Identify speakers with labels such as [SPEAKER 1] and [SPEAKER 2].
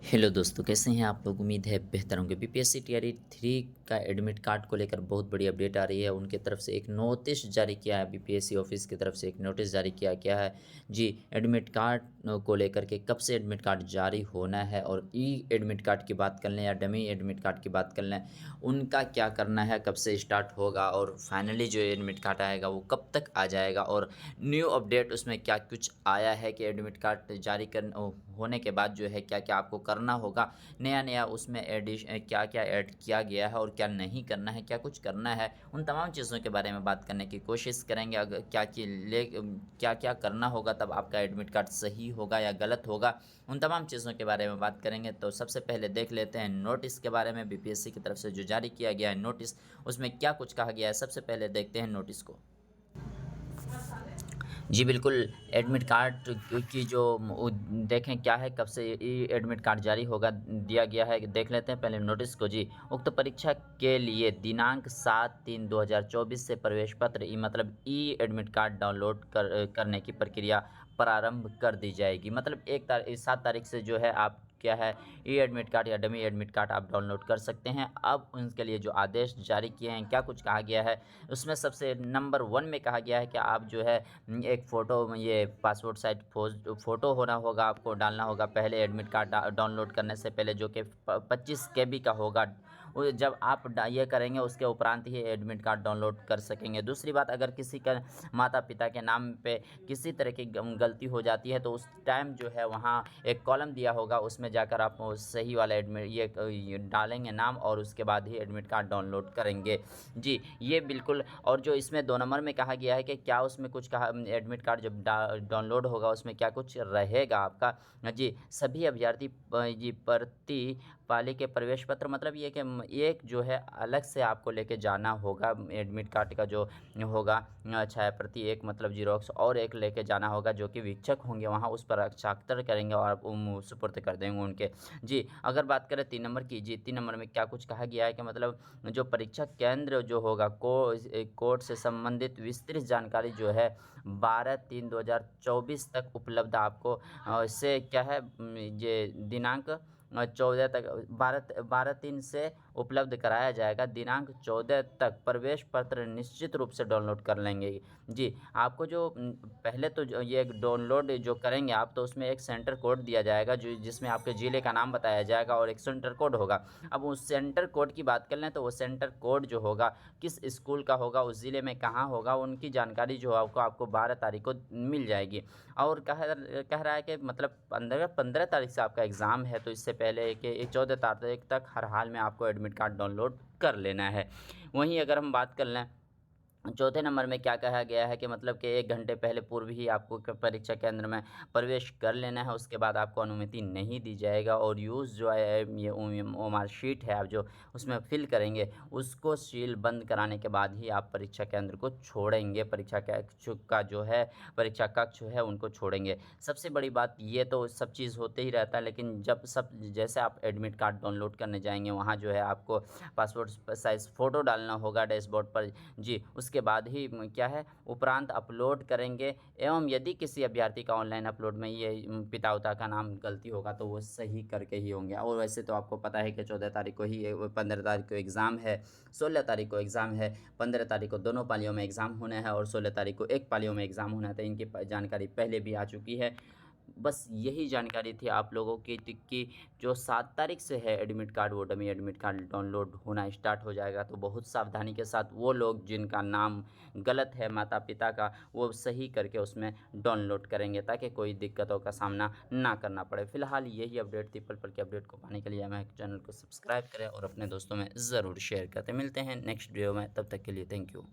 [SPEAKER 1] Hello दोस्तों, कैसे हैं आप लोग? उम्मीद है बेहतर होंगे। बीपीएससी टीआरई 3 का एडमिट कार्ड को लेकर बहुत बड़ी अपडेट आ रही है। उनकी तरफ से एक नोटिस जारी किया है, बीपीएससी ऑफिस की तरफ से एक नोटिस जारी किया गया है जी। एडमिट कार्ड को लेकर के कब से एडमिट कार्ड जारी होना है, और ई एडमिट कार्ड की बात कर लें या डमी एडमिट कार्ड की बात कर लें, उनका क्या करना है, कब से स्टार्ट होगा, और फाइनली जो एडमिट कार्ड आएगा वो कब तक आ जाएगा, और न्यू अपडेट उसमें क्या कुछ आया है कि एडमिट कार्ड जारी कर होने के बाद जो है क्या क्या आपको करना होगा, नया नया उसमें क्या क्या ऐड किया गया है और क्या नहीं करना है, क्या कुछ करना है, उन तमाम चीज़ों के बारे में बात करने की कोशिश करेंगे। अगर क्या क्या करना होगा तब आपका एडमिट कार्ड सही होगा या गलत होगा, उन तमाम चीज़ों के बारे में बात करेंगे। तो सबसे पहले देख लेते हैं नोटिस के बारे में, बीपीएससी की तरफ से जो जारी किया गया है नोटिस, उसमें क्या कुछ कहा गया है। सबसे पहले देखते हैं नोटिस को। जी बिल्कुल, एडमिट कार्ड की जो देखें क्या है, कब से ई एडमिट कार्ड जारी होगा, दिया गया है, देख लेते हैं पहले नोटिस को जी। उक्त परीक्षा के लिए दिनांक 7/3/2024 से प्रवेश पत्र मतलब ई एडमिट कार्ड डाउनलोड करने की प्रक्रिया प्रारंभ कर दी जाएगी। मतलब 7 तारीख से जो है आप क्या है, ई एडमिट कार्ड या डमी एडमिट कार्ड आप डाउनलोड कर सकते हैं। अब उनके लिए जो आदेश जारी किए हैं, क्या कुछ कहा गया है, उसमें सबसे नंबर 1 में कहा गया है कि आप जो है एक फ़ोटो, ये पासपोर्ट साइज़ फ़ोटो होना होगा, आपको डालना होगा पहले एडमिट कार्ड डाउनलोड करने से पहले, जो कि 25 केबी का होगा। जब आप ये करेंगे उसके उपरांत ही एडमिट कार्ड डाउनलोड कर सकेंगे। दूसरी बात, अगर किसी का माता पिता के नाम पे किसी तरह की गलती हो जाती है तो उस टाइम जो है वहाँ एक कॉलम दिया होगा, उसमें जाकर आप सही वाला एडमिट ये डालेंगे नाम, और उसके बाद ही एडमिट कार्ड डाउनलोड करेंगे जी। ये बिल्कुल। और जो इसमें 2 नंबर में कहा गया है कि क्या उसमें कुछ कहा, एडमिट कार्ड जब डाउनलोड होगा उसमें क्या कुछ रहेगा आपका जी। सभी अभ्यर्थी जी प्रति पाली के प्रवेश पत्र, मतलब ये कि एक जो है अलग से आपको लेके जाना होगा, एडमिट कार्ड का जो होगा छाया प्रति एक, मतलब जीरोक्स, और एक लेके जाना होगा, जो कि वीक्षक होंगे वहाँ उस पर हस्ताक्षर करेंगे और आप सुपुर्द कर देंगे उनके जी। अगर बात करें 3 नंबर की जी, 3 नंबर में क्या कुछ कहा गया है कि मतलब जो परीक्षा केंद्र जो होगा कोर्ट से संबंधित विस्तृत जानकारी जो है 12/3/2024 तक उपलब्ध आपको से क्या है, ये दिनांक 14 तक, 12/3 से उपलब्ध कराया जाएगा। दिनांक 14 तक प्रवेश पत्र निश्चित रूप से डाउनलोड कर लेंगे जी। आपको जो पहले तो जो ये डाउनलोड जो करेंगे आप, तो उसमें एक सेंटर कोड दिया जाएगा जो जिसमें आपके ज़िले का नाम बताया जाएगा और एक सेंटर कोड होगा। अब उस सेंटर कोड की बात कर लें तो वो सेंटर कोड जो होगा किस स्कूल का होगा, उस ज़िले में कहाँ होगा, उनकी जानकारी जो है आपको 12 तारीख को मिल जाएगी। और कह रहा है कि मतलब 15 तारीख से आपका एग्ज़ाम है, तो इससे पहले कि 14 तारीख तक हर हाल में आपको एडमिट कार्ड डाउनलोड कर लेना है। वहीं अगर हम बात कर लें चौथे नंबर में, क्या कहा गया है कि मतलब कि 1 घंटे पहले पूर्व ही आपको परीक्षा केंद्र में प्रवेश कर लेना है, उसके बाद आपको अनुमति नहीं दी जाएगा। और यूज़ जो है ये ओएमआर शीट है, आप जो उसमें फिल करेंगे उसको सील बंद कराने के बाद ही आप परीक्षा केंद्र को छोड़ेंगे, परीक्षा का जो है परीक्षा कक्ष है उनको छोड़ेंगे। सबसे बड़ी बात, ये तो सब चीज़ होते ही रहता है, लेकिन जब सब जैसे आप एडमिट कार्ड डाउनलोड करने जाएंगे वहाँ जो है आपको पासपोर्ट साइज़ फ़ोटो डालना होगा डैशबोर्ड पर जी। उसके बाद ही क्या है, उपरांत अपलोड करेंगे। एवं यदि किसी अभ्यर्थी का ऑनलाइन अपलोड में ये पिता-उता का नाम गलती होगा तो वो सही करके ही होंगे। और वैसे तो आपको पता है कि 14 तारीख को ही 15 तारीख को एग्ज़ाम है, 16 तारीख को एग्ज़ाम है, 15 तारीख को दोनों पालियों में एग्ज़ाम होना है और 16 तारीख को एक पालियों में एग्ज़ाम होना है। तो इनकी जानकारी पहले भी आ चुकी है। बस यही जानकारी थी आप लोगों की कि जो 7 तारीख से है एडमिट कार्ड, वो डमी एडमिट कार्ड डाउनलोड होना स्टार्ट हो जाएगा। तो बहुत सावधानी के साथ वो लोग जिनका नाम गलत है माता-पिता का, वो सही करके उसमें डाउनलोड करेंगे ताकि कोई दिक्कतों का सामना ना करना पड़े। फ़िलहाल यही अपडेट थी। पल-पल की अपडेट को पाने के लिए हमारे चैनल को सब्सक्राइब करें और अपने दोस्तों में ज़रूर शेयर करते। मिलते हैं नेक्स्ट वीडियो में, तब तक के लिए थैंक यू।